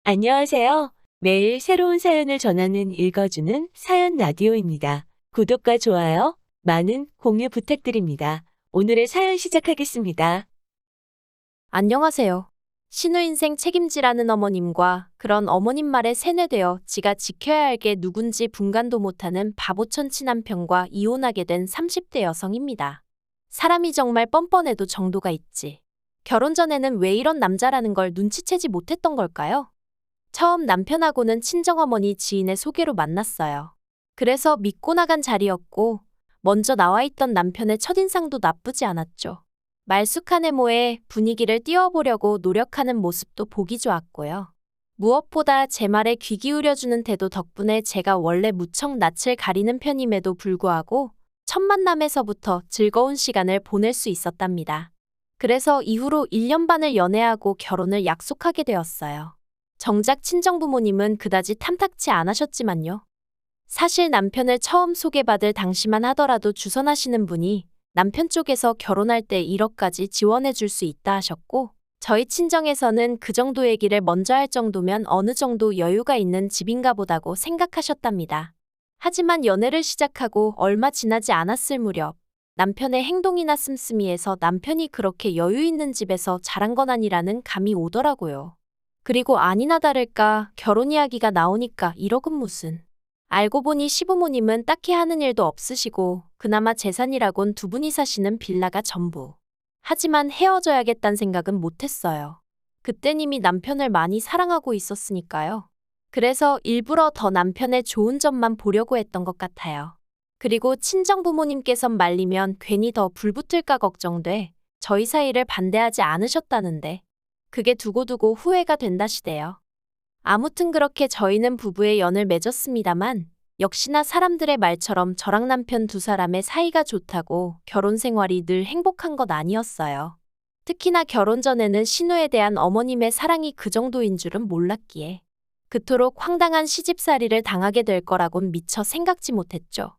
안녕하세요. 매일 새로운 사연을 전하는 읽어주는 사연 라디오입니다. 구독과 좋아요, 많은 공유 부탁드립니다. 오늘의 사연 시작하겠습니다. 안녕하세요. 신우 인생 책임지라는 어머님과 그런 어머님 말에 세뇌되어 지가 지켜야 할 게 누군지 분간도 못하는 바보천치 남편과 이혼하게 된 30대 여성입니다. 사람이 정말 뻔뻔해도 정도가 있지. 결혼 전에는 왜 이런 남자라는 걸 눈치채지 못했던 걸까요? 처음 남편하고는 친정어머니 지인의 소개로 만났어요. 그래서 믿고 나간 자리였고, 먼저 나와 있던 남편의 첫인상도 나쁘지 않았죠. 말쑥한 외모에 분위기를 띄워보려고 노력하는 모습도 보기 좋았고요. 무엇보다 제 말에 귀 기울여주는 태도 덕분에 제가 원래 무척 낯을 가리는 편임에도 불구하고 첫 만남에서부터 즐거운 시간을 보낼 수 있었답니다. 그래서 이후로 1년 반을 연애하고 결혼을 약속하게 되었어요. 정작 친정부모님은 그다지 탐탁치 않으셨지만요. 사실 남편을 처음 소개받을 당시만 하더라도 주선하시는 분이 남편 쪽에서 결혼할 때 1억까지 지원해 줄 수 있다 하셨고, 저희 친정에서는 그 정도 얘기를 먼저 할 정도면 어느 정도 여유가 있는 집인가 보다고 생각하셨답니다. 하지만 연애를 시작하고 얼마 지나지 않았을 무렵, 남편의 행동이나 씀씀이에서 남편이 그렇게 여유 있는 집에서 자란 건 아니라는 감이 오더라고요. 그리고 아니나 다를까 결혼 이야기가 나오니까 1억은 무슨. 알고 보니 시부모님은 딱히 하는 일도 없으시고 그나마 재산이라곤 두 분이 사시는 빌라가 전부. 하지만 헤어져야겠다는 생각은 못했어요. 그땐 이미 남편을 많이 사랑하고 있었으니까요. 그래서 일부러 더 남편의 좋은 점만 보려고 했던 것 같아요. 그리고 친정부모님께선 말리면 괜히 더 불붙을까 걱정돼 저희 사이를 반대하지 않으셨다는데 그게 두고두고 후회가 된다시대요. 아무튼 그렇게 저희는 부부의 연을 맺었습니다만 역시나 사람들의 말처럼 저랑 남편 두 사람의 사이가 좋다고 결혼 생활이 늘 행복한 것 아니었어요. 특히나 결혼 전에는 신우에 대한 어머님의 사랑이 그 정도인 줄은 몰랐기에 그토록 황당한 시집살이를 당하게 될 거라곤 미처 생각지 못했죠.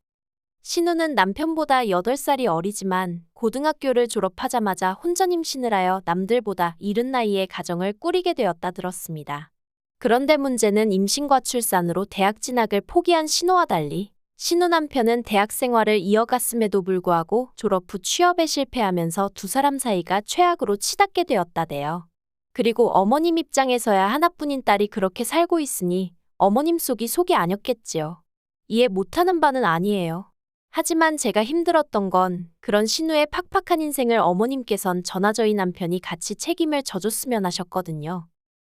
신우는 남편보다 8살이 어리지만 고등학교를 졸업하자마자 혼전 임신을 하여 남들보다 이른 나이에 가정을 꾸리게 되었다 들었습니다. 그런데 문제는 임신과 출산으로 대학 진학을 포기한 신우와 달리 신우 남편은 대학 생활을 이어갔음에도 불구하고 졸업 후 취업에 실패하면서 두 사람 사이가 최악으로 치닫게 되었다대요. 그리고 어머님 입장에서야 하나뿐인 딸이 그렇게 살고 있으니 어머님 속이 아니었겠지요. 이해 못하는 바는 아니에요. 하지만 제가 힘들었던 건 그런 신우의 팍팍한 인생을 어머님께선 저나 저희 남편이 같이 책임을 져줬으면 하셨거든요.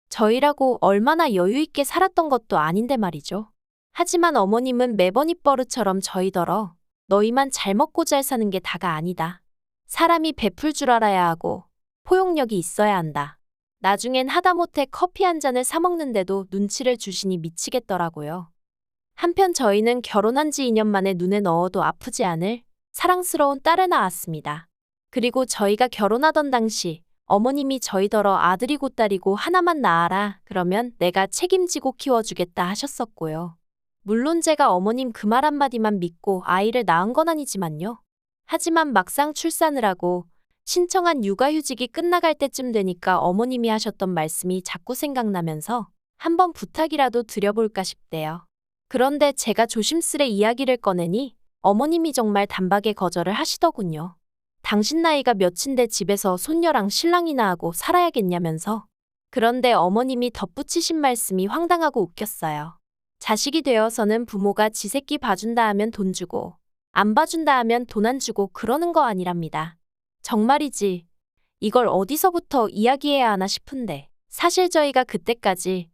저희라고 얼마나 여유 있게 살았던 것도 아닌데 말이죠. 하지만 어머님은 매번 입버릇처럼 저희더러 너희만 잘 먹고 잘 사는 게 다가 아니다. 사람이 베풀 줄 알아야 하고 포용력이 있어야 한다. 나중엔 하다못해 커피 한 잔을 사 먹는데도 눈치를 주시니 미치겠더라고요. 한편 저희는 결혼한 지 2년 만에 눈에 넣어도 아프지 않을 사랑스러운 딸을 낳았습니다. 그리고 저희가 결혼하던 당시 어머님이 저희더러 아들이고 딸이고 하나만 낳아라 그러면 내가 책임지고 키워주겠다 하셨었고요. 물론 제가 어머님 그 말 한마디만 믿고 아이를 낳은 건 아니지만요. 하지만 막상 출산을 하고 신청한 육아휴직이 끝나갈 때쯤 되니까 어머님이 하셨던 말씀이 자꾸 생각나면서 한번 부탁이라도 드려볼까 싶대요. 그런데 제가 조심스레 이야기를 꺼내니 어머님이 정말 단박에 거절을 하시더군요. 당신 나이가 몇인데 집에서 손녀랑 신랑이나 하고 살아야겠냐면서. 그런데 어머님이 덧붙이신 말씀이 황당하고 웃겼어요. 자식이 되어서는 부모가 지 새끼 봐준다 하면 돈 주고 안 봐준다 하면 돈 안 주고 그러는 거 아니랍니다. 정말이지. 이걸 어디서부터 이야기해야 하나 싶은데 사실 저희가 그때까지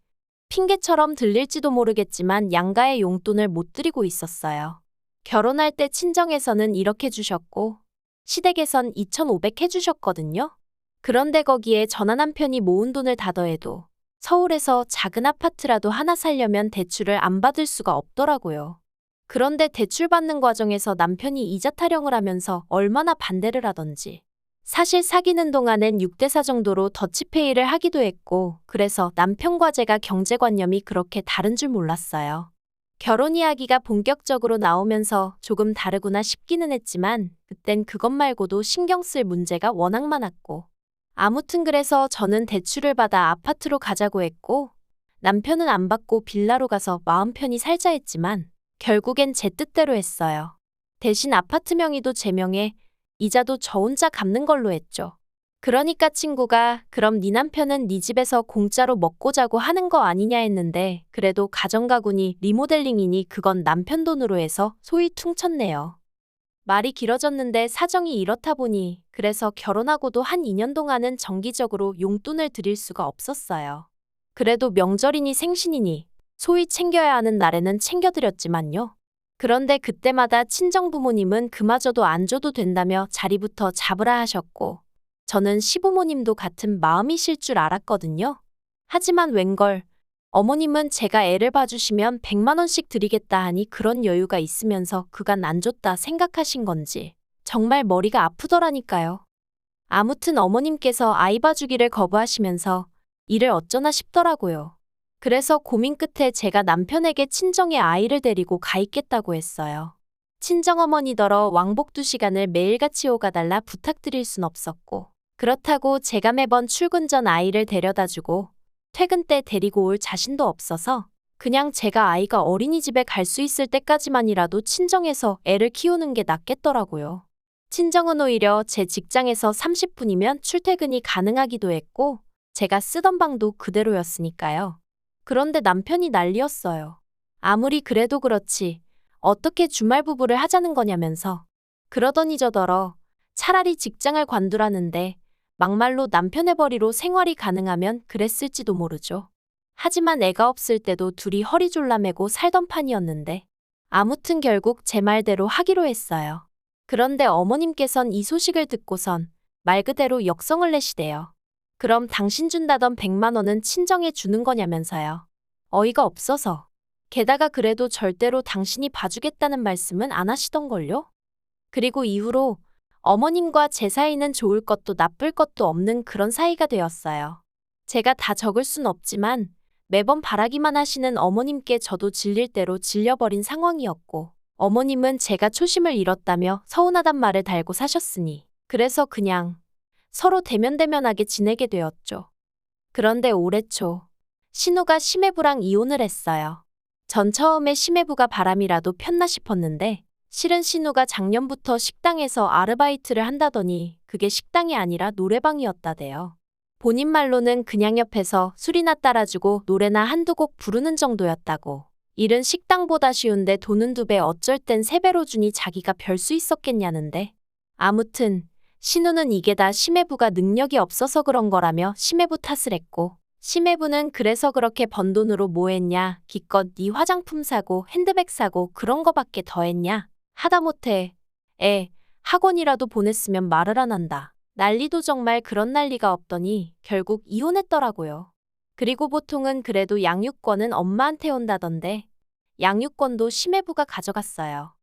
핑계처럼 들릴지도 모르겠지만 양가의 용돈을 못 드리고 있었어요. 결혼할 때 친정에서는 1억 해주셨고 시댁에선 2,500 해주셨거든요. 그런데 거기에 전화 남편이 모은 돈을 다 더해도 서울에서 작은 아파트라도 하나 살려면 대출을 안 받을 수가 없더라고요. 그런데 대출 받는 과정에서 남편이 이자 타령을 하면서 얼마나 반대를 하던지. 사실 사귀는 동안엔 6대4 정도로 더치페이를 하기도 했고 그래서 남편과 제가 경제관념이 그렇게 다른 줄 몰랐어요. 결혼 이야기가 본격적으로 나오면서 조금 다르구나 싶기는 했지만 그땐 그것 말고도 신경 쓸 문제가 워낙 많았고 아무튼 그래서 저는 대출을 받아 아파트로 가자고 했고 남편은 안 받고 빌라로 가서 마음 편히 살자 했지만 결국엔 제 뜻대로 했어요. 대신 아파트 명의도 제 명에 이자도 저 혼자 갚는 걸로 했죠. 그러니까 친구가 그럼 네 남편은 네 집에서 공짜로 먹고 자고 하는 거 아니냐 했는데 그래도 가정가구니 리모델링이니 그건 남편 돈으로 해서 소위 퉁쳤네요. 말이 길어졌는데 사정이 이렇다 보니 그래서 결혼하고도 한 2년 동안은 정기적으로 용돈을 드릴 수가 없었어요. 그래도 명절이니 생신이니 소위 챙겨야 하는 날에는 챙겨드렸지만요. 그런데 그때마다 친정부모님은 그마저도 안 줘도 된다며 자리부터 잡으라 하셨고 저는 시부모님도 같은 마음이실 줄 알았거든요. 하지만 웬걸 어머님은 제가 애를 봐주시면 100만 원씩 드리겠다 하니 그런 여유가 있으면서 그간 안 줬다 생각하신 건지 정말 머리가 아프더라니까요. 아무튼 어머님께서 아이 봐주기를 거부하시면서 일을 어쩌나 싶더라고요. 그래서 고민 끝에 제가 남편에게 친정에 아이를 데리고 가 있겠다고 했어요. 친정어머니더러 왕복 2시간을 매일같이 오가달라 부탁드릴 순 없었고 그렇다고 제가 매번 출근 전 아이를 데려다주고 퇴근 때 데리고 올 자신도 없어서 그냥 제가 아이가 어린이집에 갈 수 있을 때까지만이라도 친정에서 애를 키우는 게 낫겠더라고요. 친정은 오히려 제 직장에서 30분이면 출퇴근이 가능하기도 했고 제가 쓰던 방도 그대로였으니까요. 그런데 남편이 난리였어요. 아무리 그래도 그렇지 어떻게 주말 부부를 하자는 거냐면서 그러더니 저더러 차라리 직장을 관두라는데 막말로 남편의 벌이로 생활이 가능하면 그랬을지도 모르죠. 하지만 애가 없을 때도 둘이 허리 졸라매고 살던 판이었는데 아무튼 결국 제 말대로 하기로 했어요. 그런데 어머님께선 이 소식을 듣고선 말 그대로 역성을 내시대요. 그럼 당신 준다던 100만 원은 친정에 주는 거냐면서요. 어이가 없어서. 게다가 그래도 절대로 당신이 봐주겠다는 말씀은 안 하시던걸요? 그리고 이후로 어머님과 제 사이는 좋을 것도 나쁠 것도 없는 그런 사이가 되었어요. 제가 다 적을 순 없지만 매번 바라기만 하시는 어머님께 저도 질릴 대로 질려버린 상황이었고 어머님은 제가 초심을 잃었다며 서운하단 말을 달고 사셨으니 그래서 그냥 서로 대면대면하게 지내게 되었죠. 그런데 올해 초 신우가 심해부랑 이혼을 했어요. 전 처음에 심해부가 바람이라도 폈나 싶었는데 실은 신우가 작년부터 식당에서 아르바이트를 한다더니 그게 식당이 아니라 노래방이었다대요. 본인 말로는 그냥 옆에서 술이나 따라주고 노래나 한두 곡 부르는 정도였다고. 일은 식당보다 쉬운데 돈은 2배 어쩔 땐 3배로 주니 자기가 별 수 있었겠냐는데. 아무튼 신우는 이게 다 심해부가 능력이 없어서 그런 거라며 심해부 탓을 했고 심해부는 그래서 그렇게 번 돈으로 뭐 했냐 기껏 네 화장품 사고 핸드백 사고 그런 거밖에 더 했냐 하다못해 학원이라도 보냈으면 말을 안 한다. 난리도 정말 그런 난리가 없더니 결국 이혼했더라고요. 그리고 보통은 그래도 양육권은 엄마한테 온다던데 양육권도 심해부가 가져갔어요.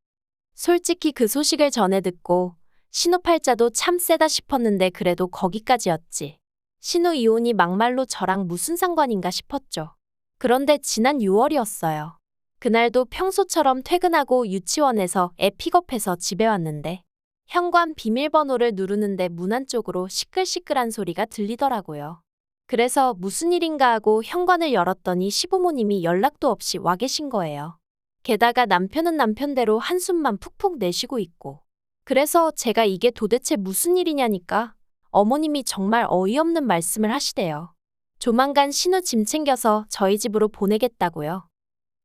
솔직히 그 소식을 전해 듣고 신우 팔자도 참 세다 싶었는데 그래도 거기까지였지. 신우 이혼이 막말로 저랑 무슨 상관인가 싶었죠. 그런데 지난 6월이었어요. 그날도 평소처럼 퇴근하고 유치원에서 애 픽업해서 집에 왔는데 현관 비밀번호를 누르는데 문 안쪽으로 시끌시끌한 소리가 들리더라고요. 그래서 무슨 일인가 하고 현관을 열었더니 시부모님이 연락도 없이 와 계신 거예요. 게다가 남편은 남편대로 한숨만 푹푹 내쉬고 있고. 그래서 제가 이게 도대체 무슨 일이냐니까 어머님이 정말 어이없는 말씀을 하시대요. 조만간 신우 짐 챙겨서 저희 집으로 보내겠다고요.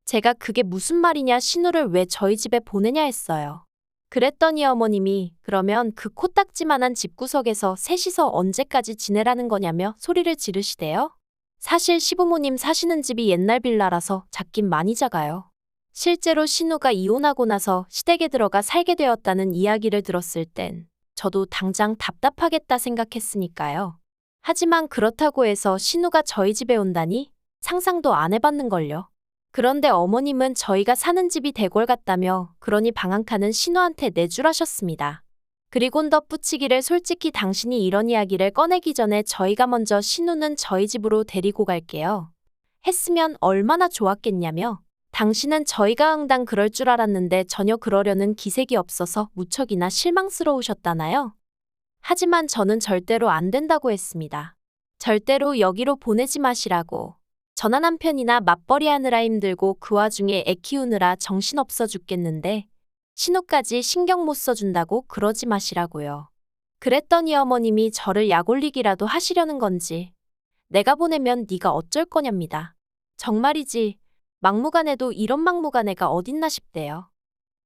제가 그게 무슨 말이냐 신우를 왜 저희 집에 보내냐 했어요. 그랬더니 어머님이 그러면 그 코딱지만한 집구석에서 셋이서 언제까지 지내라는 거냐며 소리를 지르시대요. 사실 시부모님 사시는 집이 옛날 빌라라서 작긴 많이 작아요. 실제로 신우가 이혼하고 나서 시댁에 들어가 살게 되었다는 이야기를 들었을 땐 저도 당장 답답하겠다 생각했으니까요. 하지만 그렇다고 해서 신우가 저희 집에 온다니 상상도 안 해봤는걸요. 그런데 어머님은 저희가 사는 집이 대궐 같다며 그러니 방한칸은 신우한테 내주라셨습니다. 그리곤 덧붙이기를 솔직히 당신이 이런 이야기를 꺼내기 전에 저희가 먼저 신우는 저희 집으로 데리고 갈게요. 했으면 얼마나 좋았겠냐며 당신은 저희가 응당 그럴 줄 알았는데 전혀 그러려는 기색이 없어서 무척이나 실망스러우셨다나요? 하지만 저는 절대로 안 된다고 했습니다. 절대로 여기로 보내지 마시라고. 전화 남편이나 맞벌이 하느라 힘들고 그 와중에 애 키우느라 정신없어 죽겠는데 신호까지 신경 못 써준다고 그러지 마시라고요. 그랬더니 어머님이 저를 약올리기라도 하시려는 건지 내가 보내면 네가 어쩔 거냐입니다. 정말이지 막무가내도 이런 막무가내가 어딨나 싶대요.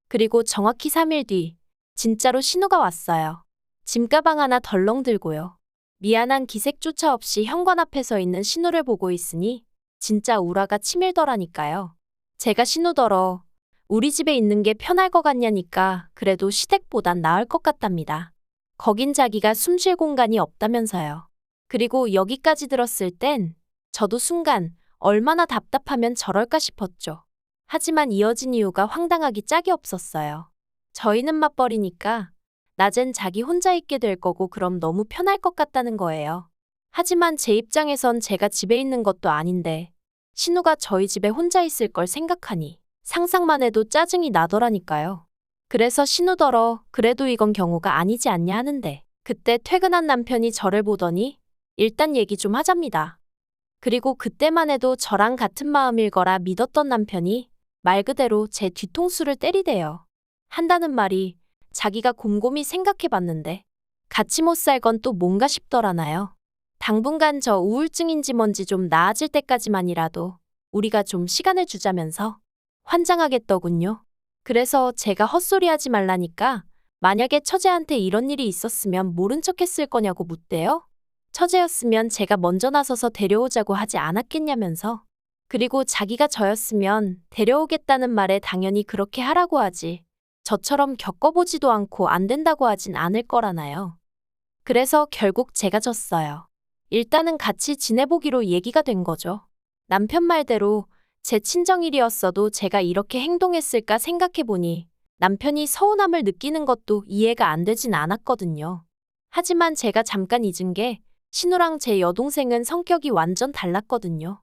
그리고 정확히 3일 뒤 진짜로 신호가 왔어요. 짐가방 하나 덜렁 들고요. 미안한 기색조차 없이 현관 앞에 서 있는 신호를 보고 있으니 진짜 우라가 치밀더라니까요. 제가 신호더러 우리 집에 있는 게 편할 것 같냐니까 그래도 시댁보단 나을 것 같답니다. 거긴 자기가 숨 쉴 공간이 없다면서요. 그리고 여기까지 들었을 땐 저도 순간 얼마나 답답하면 저럴까 싶었죠. 하지만 이어진 이유가 황당하기 짝이 없었어요. 저희는 맞벌이니까 낮엔 자기 혼자 있게 될 거고 그럼 너무 편할 것 같다는 거예요. 하지만 제 입장에선 제가 집에 있는 것도 아닌데 신우가 저희 집에 혼자 있을 걸 생각하니 상상만 해도 짜증이 나더라니까요. 그래서 신우더러 그래도 이건 경우가 아니지 않냐 하는데 그때 퇴근한 남편이 저를 보더니 일단 얘기 좀 하잡니다. 그리고 그때만 해도 저랑 같은 마음일 거라 믿었던 남편이 말 그대로 제 뒤통수를 때리대요. 한다는 말이 자기가 곰곰이 생각해봤는데 같이 못 살 건 또 뭔가 싶더라나요. 당분간 저 우울증인지 뭔지 좀 나아질 때까지만이라도 우리가 좀 시간을 주자면서 환장하겠더군요. 그래서 제가 헛소리하지 말라니까 만약에 처제한테 이런 일이 있었으면 모른 척 했을 거냐고 묻대요. 처제였으면 제가 먼저 나서서 데려오자고 하지 않았겠냐면서. 그리고 자기가 저였으면 데려오겠다는 말에 당연히 그렇게 하라고 하지. 저처럼 겪어보지도 않고 안 된다고 하진 않을 거라나요. 그래서 결국 제가 졌어요. 일단은 같이 지내보기로 얘기가 된 거죠. 남편 말대로 제 친정일이었어도 제가 이렇게 행동했을까 생각해보니 남편이 서운함을 느끼는 것도 이해가 안 되진 않았거든요. 하지만 제가 잠깐 잊은 게 신우랑 제 여동생은 성격이 완전 달랐거든요.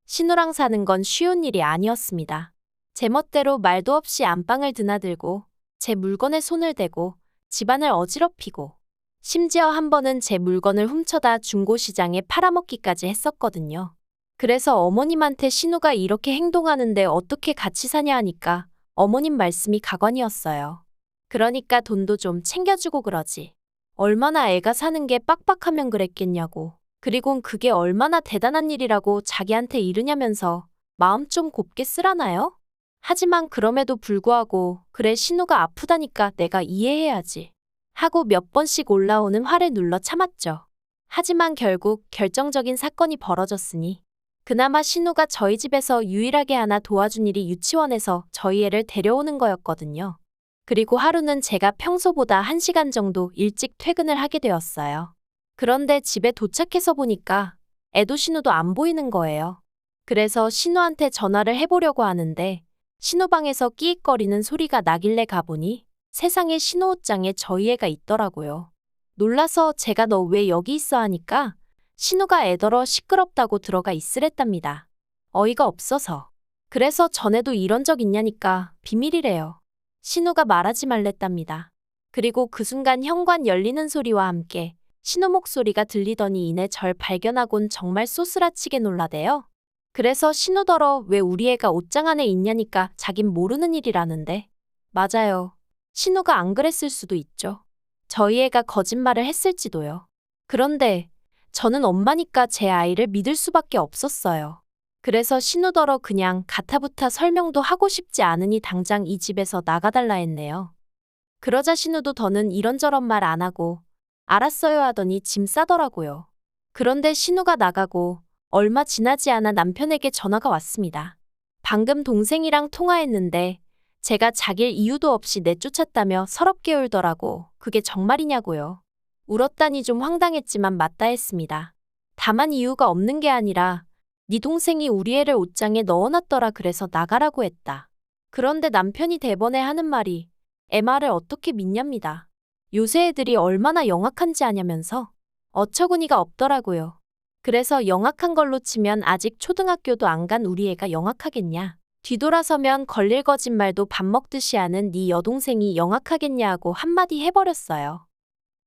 신우랑 사는 건 쉬운 일이 아니었습니다. 제 멋대로 말도 없이 안방을 드나들고 제 물건에 손을 대고 집안을 어지럽히고 심지어 한 번은 제 물건을 훔쳐다 중고시장에 팔아먹기까지 했었거든요. 그래서 어머님한테 신우가 이렇게 행동하는데 어떻게 같이 사냐 하니까 어머님 말씀이 가관이었어요. 그러니까 돈도 좀 챙겨주고 그러지. 얼마나 애가 사는 게 빡빡하면 그랬겠냐고. 그리곤 그게 얼마나 대단한 일이라고 자기한테 이르냐면서 마음 좀 곱게 쓰라나요? 하지만 그럼에도 불구하고 그래 신우가 아프다니까 내가 이해해야지 하고 몇 번씩 올라오는 화를 눌러 참았죠. 하지만 결국 결정적인 사건이 벌어졌으니 그나마 신우가 저희 집에서 유일하게 하나 도와준 일이 유치원에서 저희 애를 데려오는 거였거든요. 그리고 하루는 제가 평소보다 1시간 정도 일찍 퇴근을 하게 되었어요. 그런데 집에 도착해서 보니까 애도 신우도 안 보이는 거예요. 그래서 신우한테 전화를 해보려고 하는데 신우 방에서 끼익거리는 소리가 나길래 가보니 세상에 신우 옷장에 저희 애가 있더라고요. 놀라서 제가 너 왜 여기 있어 하니까 신우가 애더러 시끄럽다고 들어가 있으랬답니다. 어이가 없어서. 그래서 전에도 이런 적 있냐니까 비밀이래요. 신우가 말하지 말랬답니다. 그리고 그 순간 현관 열리는 소리와 함께 신우 목소리가 들리더니 이내 절 발견하곤 정말 쏘스라치게 놀라대요. 그래서 신우더러 왜 우리 애가 옷장 안에 있냐니까 자긴 모르는 일이라는데. 맞아요. 신우가 안 그랬을 수도 있죠. 저희 애가 거짓말을 했을지도요. 그런데 저는 엄마니까 제 아이를 믿을 수밖에 없었어요. 그래서 신우더러 그냥 가타부타 설명도 하고 싶지 않으니 당장 이 집에서 나가달라 했네요. 그러자 신우도 더는 이런저런 말 안 하고 알았어요 하더니 짐 싸더라고요. 그런데 신우가 나가고 얼마 지나지 않아 남편에게 전화가 왔습니다. 방금 동생이랑 통화했는데 제가 자길 이유도 없이 내쫓았다며 서럽게 울더라고. 그게 정말이냐고요. 울었다니 좀 황당했지만 맞다 했습니다. 다만 이유가 없는 게 아니라 네 동생이 우리 애를 옷장에 넣어놨더라 그래서 나가라고 했다. 그런데 남편이 대번에 하는 말이 애 말을 어떻게 믿냐입니다. 요새 애들이 얼마나 영악한지 아냐면서 어처구니가 없더라고요. 그래서 영악한 걸로 치면 아직 초등학교도 안 간 우리 애가 영악하겠냐. 뒤돌아서면 걸릴 거짓말도 밥 먹듯이 하는 네 여동생이 영악하겠냐 하고 한마디 해버렸어요.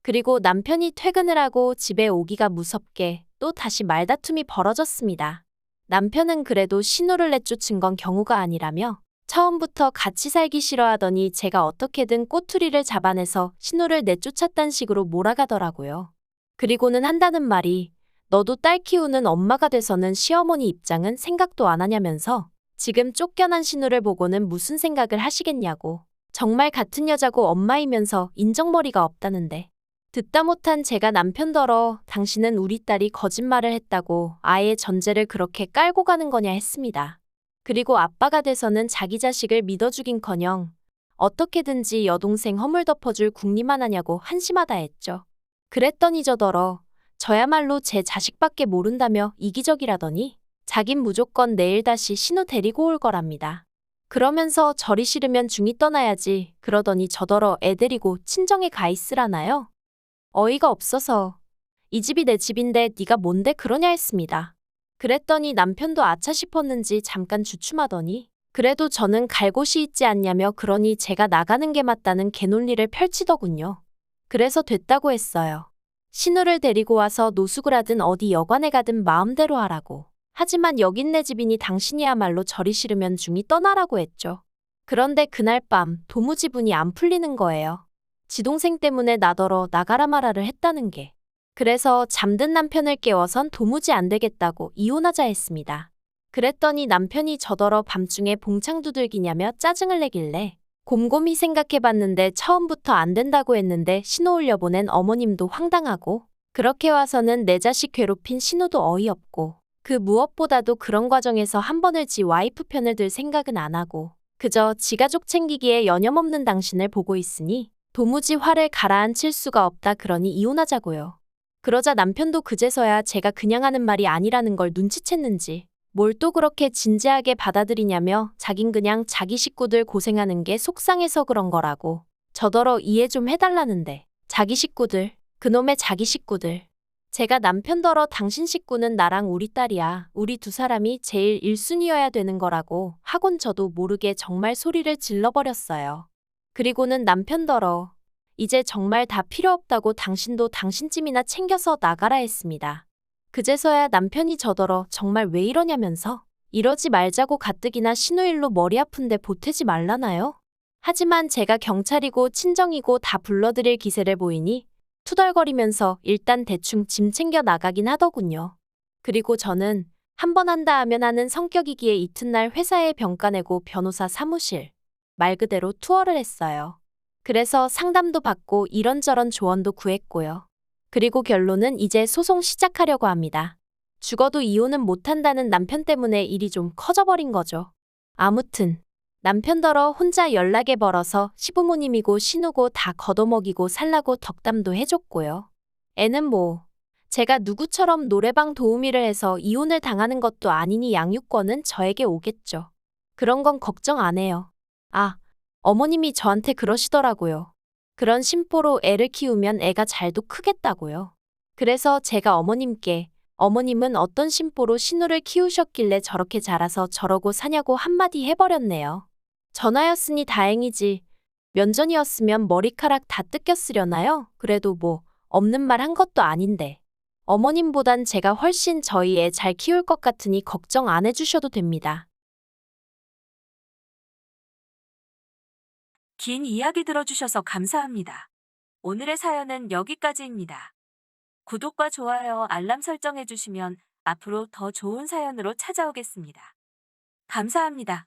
그리고 남편이 퇴근을 하고 집에 오기가 무섭게 또 다시 말다툼이 벌어졌습니다. 남편은 그래도 신호를 내쫓은 건 경우가 아니라며 처음부터 같이 살기 싫어하더니 제가 어떻게든 꼬투리를 잡아내서 신호를 내쫓았단 식으로 몰아가더라고요. 그리고는 한다는 말이 너도 딸 키우는 엄마가 돼서는 시어머니 입장은 생각도 안 하냐면서 지금 쫓겨난 신우를 보고는 무슨 생각을 하시겠냐고. 정말 같은 여자고 엄마이면서 인정머리가 없다는데. 듣다 못한 제가 남편더러 당신은 우리 딸이 거짓말을 했다고 아예 전제를 그렇게 깔고 가는 거냐 했습니다. 그리고 아빠가 돼서는 자기 자식을 믿어주긴커녕 어떻게든지 여동생 허물 덮어줄 궁리만 하냐고 한심하다 했죠. 그랬더니 저더러 저야말로 제 자식밖에 모른다며 이기적이라더니 자긴 무조건 내일 다시 신우 데리고 올 거랍니다. 그러면서 저리 싫으면 중이 떠나야지 그러더니 저더러 애 데리고 친정에 가 있으라나요? 어이가 없어서 이 집이 내 집인데 네가 뭔데 그러냐 했습니다. 그랬더니 남편도 아차 싶었는지 잠깐 주춤하더니 그래도 저는 갈 곳이 있지 않냐며 그러니 제가 나가는 게 맞다는 개논리를 펼치더군요. 그래서 됐다고 했어요. 신우를 데리고 와서 노숙을 하든 어디 여관에 가든 마음대로 하라고. 하지만 여긴 내 집이니 당신이야말로 저리 싫으면 중이 떠나라고 했죠. 그런데 그날 밤 도무지 분이 안 풀리는 거예요. 지동생 때문에 나더러 나가라 마라를 했다는 게. 그래서 잠든 남편을 깨워선 도무지 안 되겠다고 이혼하자 했습니다. 그랬더니 남편이 저더러 밤중에 봉창 두들기냐며 짜증을 내길래 곰곰이 생각해봤는데 처음부터 안 된다고 했는데 신호 올려보낸 어머님도 황당하고 그렇게 와서는 내 자식 괴롭힌 신우도 어이없고 그 무엇보다도 그런 과정에서 한 번을 지 와이프 편을 들 생각은 안 하고 그저 지 가족 챙기기에 여념없는 당신을 보고 있으니 도무지 화를 가라앉힐 수가 없다 그러니 이혼하자고요. 그러자 남편도 그제서야 제가 그냥 하는 말이 아니라는 걸 눈치챘는지 뭘 또 그렇게 진지하게 받아들이냐며 자긴 그냥 자기 식구들 고생하는 게 속상해서 그런 거라고 저더러 이해 좀 해달라는데 자기 식구들, 그놈의 자기 식구들. 제가 남편더러 당신 식구는 나랑 우리 딸이야. 우리 두 사람이 제일 1순위여야 되는 거라고 하곤 저도 모르게 정말 소리를 질러버렸어요. 그리고는 남편더러 이제 정말 다 필요 없다고 당신도 당신쯤이나 챙겨서 나가라 했습니다. 그제서야 남편이 저더러 정말 왜 이러냐면서 이러지 말자고 가뜩이나 신우일로 머리 아픈데 보태지 말라나요? 하지만 제가 경찰이고 친정이고 다 불러드릴 기세를 보이니 투덜거리면서 일단 대충 짐 챙겨 나가긴 하더군요. 그리고 저는 한 번 한다 하면 하는 성격이기에 이튿날 회사에 병가 내고 변호사 사무실, 말 그대로 투어를 했어요. 그래서 상담도 받고 이런저런 조언도 구했고요. 그리고 결론은 이제 소송 시작하려고 합니다. 죽어도 이혼은 못한다는 남편 때문에 일이 좀 커져버린 거죠. 아무튼 남편더러 혼자 연락에 벌어서 시부모님이고 신우고 다 걷어먹이고 살라고 덕담도 해줬고요. 애는 뭐 제가 누구처럼 노래방 도우미를 해서 이혼을 당하는 것도 아니니 양육권은 저에게 오겠죠. 그런 건 걱정 안 해요. 아, 어머님이 저한테 그러시더라고요. 그런 심보로 애를 키우면 애가 잘도 크겠다고요. 그래서 제가 어머님께 어머님은 어떤 심보로 신우를 키우셨길래 저렇게 자라서 저러고 사냐고 한마디 해버렸네요. 전화였으니 다행이지. 면전이었으면 머리카락 다 뜯겼으려나요? 그래도 뭐 없는 말 한 것도 아닌데. 어머님보단 제가 훨씬 저희 애 잘 키울 것 같으니 걱정 안 해주셔도 됩니다. 긴 이야기 들어주셔서 감사합니다. 오늘의 사연은 여기까지입니다. 구독과 좋아요, 알람 설정해주시면 앞으로 더 좋은 사연으로 찾아오겠습니다. 감사합니다.